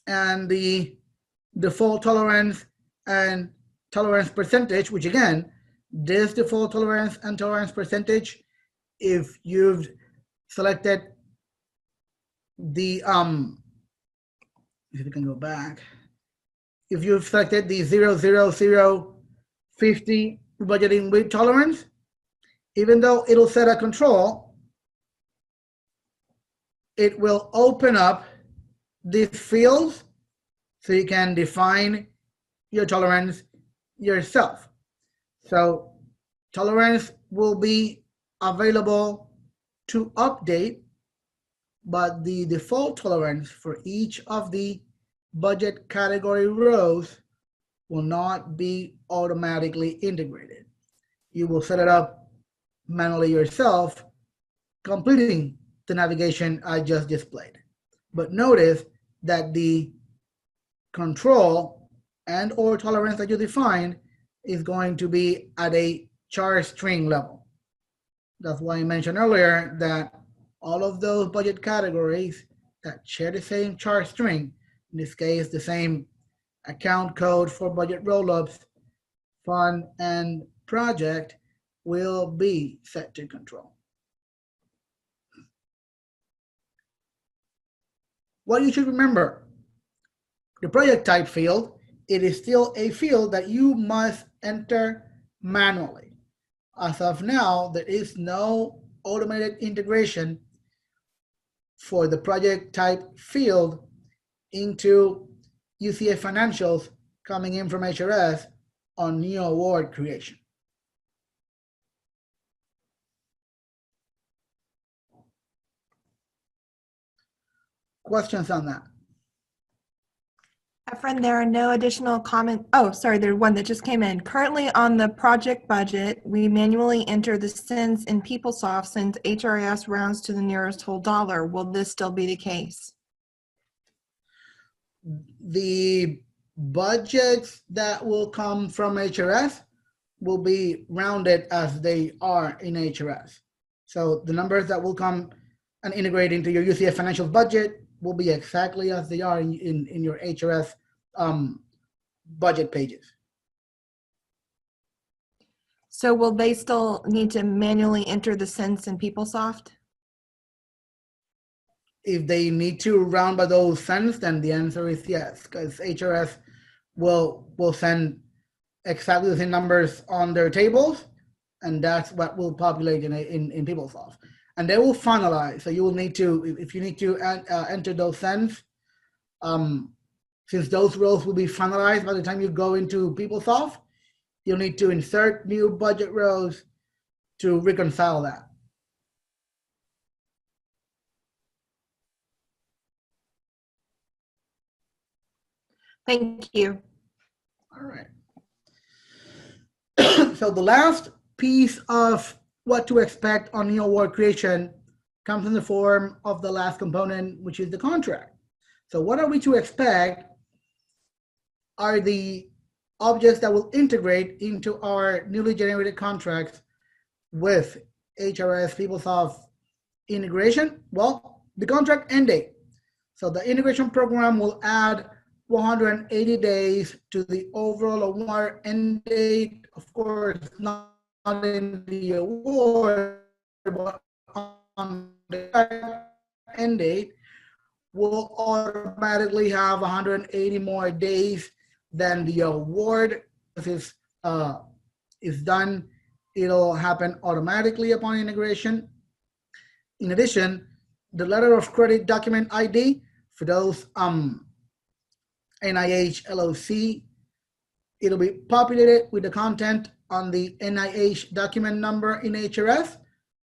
And the default tolerance and tolerance percentage, which again, this default tolerance and tolerance percentage, if you've selected the, if you can go back, if you've selected the 00050 budgeting with tolerance, even though it'll set a control, it will open up these fields so you can define your tolerance yourself. So tolerance will be available to update, but the default tolerance for each of the budget category rows will not be automatically integrated. You will set it up manually yourself, completing the navigation I just displayed. But notice that the control and or tolerance that you define is going to be at a char string level. That's why I mentioned earlier that all of those budget categories that share the same char string, in this case, the same account code for budget roll-ups, fund, and project, will be set to control. What you should remember, the project type field, it is still a field that you must enter manually. As of now, there is no automated integration for the project type field into UCF financials coming in from HRS on new award creation. Questions on that? Efren, there are no additional comment. Oh, sorry, there's one that just came in. Currently on the project budget, we manually enter the cents in PeopleSoft since HRS rounds to the nearest whole dollar. Will this still be the case? The budgets that will come from HRS will be rounded as they are in HRS. So the numbers that will come and integrate into your UCF financials budget will be exactly as they are in your HRS budget pages. So will they still need to manually enter the cents in PeopleSoft? If they need to round by those cents, then the answer is yes, because HRS will send exactly the same numbers on their tables, and that's what will populate in PeopleSoft. And they will finalize. So you will need to, if you need to enter those cents, since those rows will be finalized by the time you go into PeopleSoft, you'll need to insert new budget rows to reconcile that. Thank you. All right. So the last piece of what to expect on new award creation comes in the form of the last component, which is the contract. So what are we to expect are the objects that will integrate into our newly generated contracts with HRS PeopleSoft integration? Well, the contract end date. So the integration program will add 180 days to the overall award end date. Of course, not in the award, but on the end date, will automatically have 180 more days than the award. If is done, it'll happen automatically upon integration. In addition, the letter of credit document ID for those NIH LOC, it'll be populated with the content on the NIH document number in HRS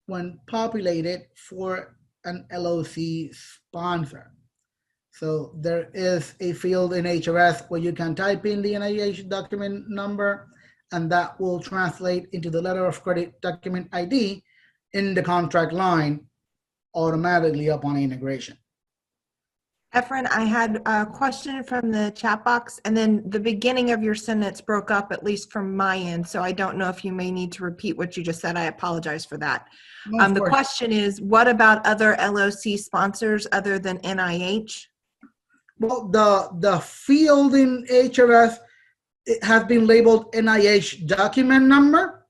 when populated for an LOC sponsor. So there is a field in HRS where you can type in the NIH document number, and that will translate into the letter of credit document ID in the contract line automatically upon integration. Efren, I had a question from the chat box, and then the beginning of your sentence broke up, at least from my end. So I don't know if you may need to repeat what you just said. I apologize for that. No, The question is, what about other LOC sponsors other than NIH? Well, the field in HRS, it has been labeled NIH document number.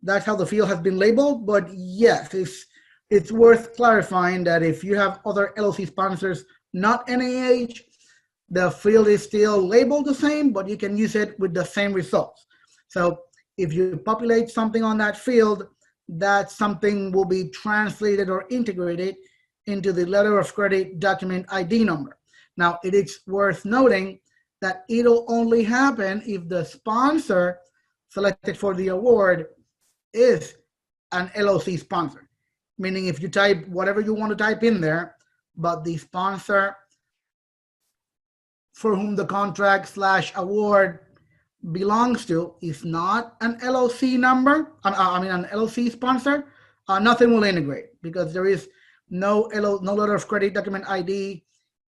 That's how the field has been labeled. But yes, it's worth clarifying that if you have other LOC sponsors, not NIH, the field is still labeled the same, but you can use it with the same results. So if you populate something on that field, that something will be translated or integrated into the letter of credit document ID number. Now, it is worth noting that it'll only happen if the sponsor selected for the award is an LOC sponsor, meaning if you type whatever you want to type in there, but the sponsor for whom the contract/award belongs to is not an LLC number, an LLC sponsor, nothing will integrate because there is no letter of credit document ID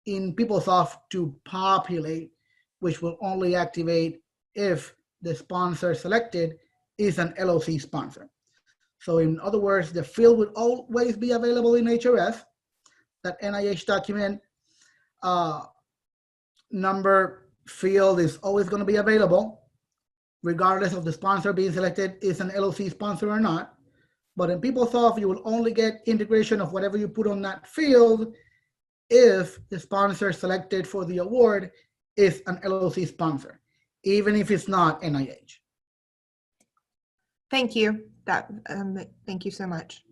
in PeopleSoft to populate, which will only activate if the sponsor selected is an LLC sponsor. So in other words, the field will always be available in HRS. That NIH document number field is always going to be available, regardless of the sponsor being selected is an LLC sponsor or not. But in PeopleSoft, you will only get integration of whatever you put on that field if the sponsor selected for the award is an LLC sponsor, even if it's not NIH. Thank you. Thank you so much.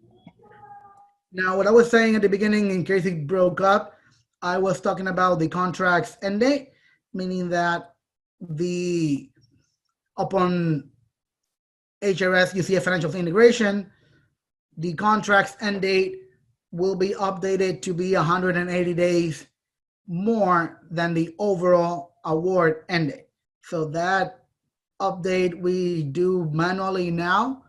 Now, what I was saying at the beginning, in case it broke up, I was talking about the contract's end date, meaning that upon HRS UCF financial integration, the contract's end date will be updated to be 180 days more than the overall award end date. So that update we do manually now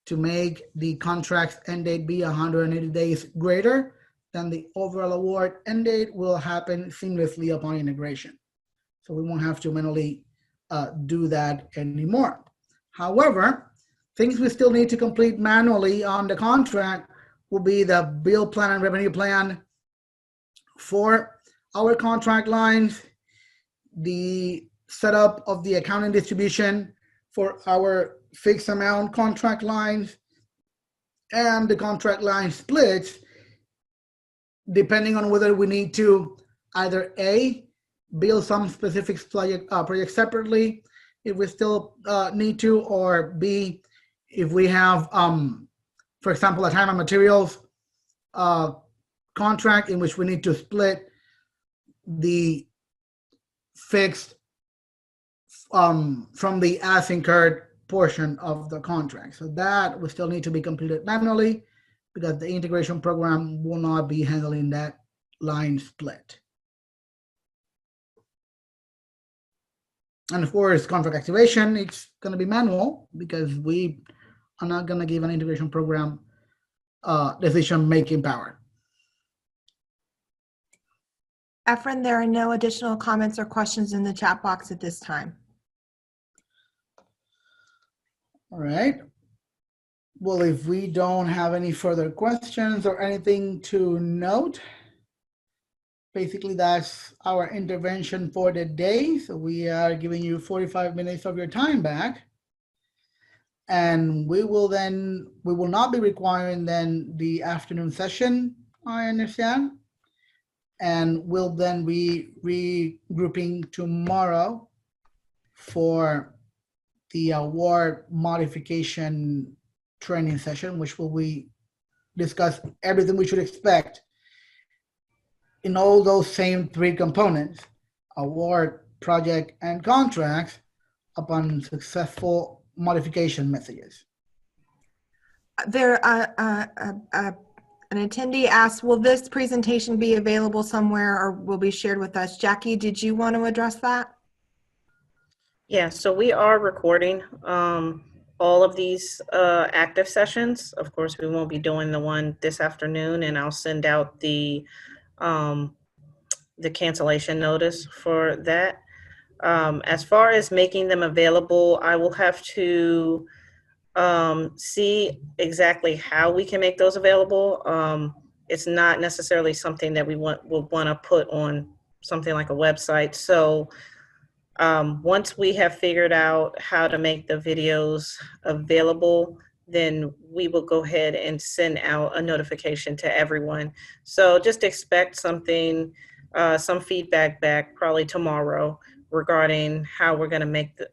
to make the contract's end date be 180 days greater than the overall award end date will happen seamlessly upon integration. So we won't have to manually do that anymore. However, things we still need to complete manually on the contract will be the bill plan and revenue plan for our contract lines, the setup of the accounting distribution for our fixed amount contract lines, and the contract line splits, depending on whether we need to either A, bill some specific project separately if we still need to, or B, if we have, for example, a time and materials contract in which we need to split the fixed from the as incurred portion of the contract. So that will still need to be completed manually because the integration program will not be handling that line split. And of course, contract activation, it's going to be manual because we are not going to give an integration program decision-making power. Efren, there are no additional comments or questions in the chat box at this time. All right. Well, if we don't have any further questions or anything to note, basically that's our intervention for the day. So we are giving you 45 minutes of your time back. And we will not be requiring then the afternoon session, I understand. And we'll then be regrouping tomorrow for the award modification training session, which will we discuss everything we should expect in all those same three components: award, project, and contracts upon successful modification messages. There, an attendee asked, will this presentation be available somewhere or will be shared with us? Jackie, did you want to address that? Yeah, so we are recording all of these active sessions. Of course, we won't be doing the one this afternoon, and I'll send out the cancellation notice for that. As far as making them available, I will have to see exactly how we can make those available. It's not necessarily something that will want to put on something like a website. So once we have figured out how to make the videos available, then we will go ahead and send out a notification to everyone. So just expect something, some feedback back probably tomorrow regarding how we're going to make the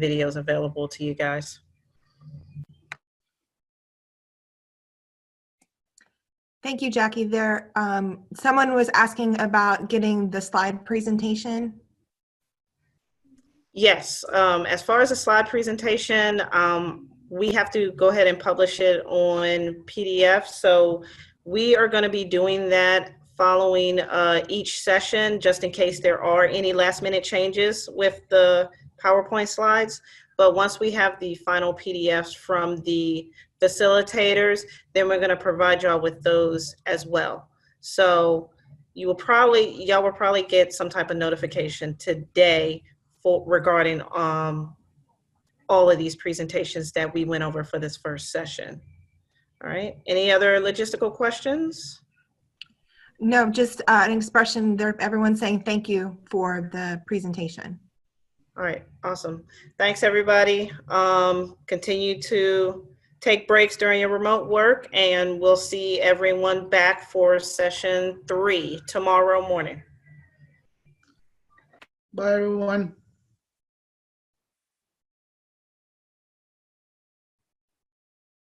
videos available to you guys. Thank you, Jackie. There, someone was asking about getting the slide presentation. Yes, as far as the slide presentation, we have to go ahead and publish it on PDF. So we are going to be doing that following each session, just in case there are any last minute changes with the PowerPoint slides. But once we have the final PDFs from the facilitators, then we're going to provide y'all with those as well. So y'all will probably get some type of notification today regarding all of these presentations that we went over for this first session. All right, any other logistical questions? No, just an expression there, everyone saying thank you for the presentation. All right, awesome. Thanks, everybody. Continue to take breaks during your remote work, and we'll see everyone back for session 3 tomorrow morning. Bye, everyone.